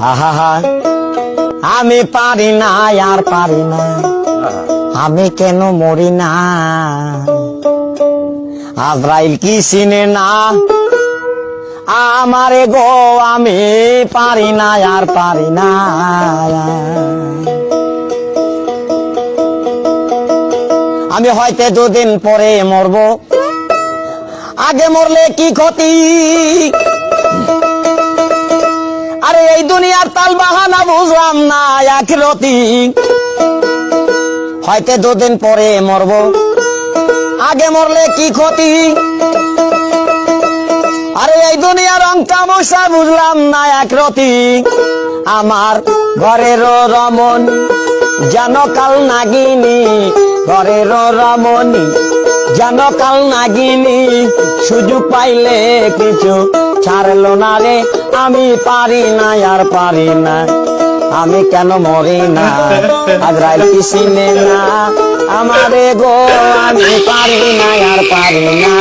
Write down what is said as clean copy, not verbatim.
আহা আমি পারি না আর পারি না, আমি কেন মরি না। আজরাইল কি চিনে না আমারে গো, আমি পারি না আর পারি না। আমি হয়তো দুদিন পরে মরবো, আগে মরলে কি ক্ষতি। আরে এই দুনিয়ার তাল বাহানা বুঝলাম না আখিরাতি। হয়তো দুদিন পরে মরবো, আগে মরলে কি ক্ষতি। আরে এই দুনিয়ার রং তামাশা বুঝলাম না আখিরাতি। আমার ঘরের রমণী যেন কাল নাগিনী, ঘরের রমণী যেন কাল নাগিনী। সুযোগ পাইলে কিছু ছাড়লো না রে, আমি পারি না আর পারি না, আমি কেন মরি না। আজরাইল কি চিনে না আমারে গো, আমি পারি না আর পারি না।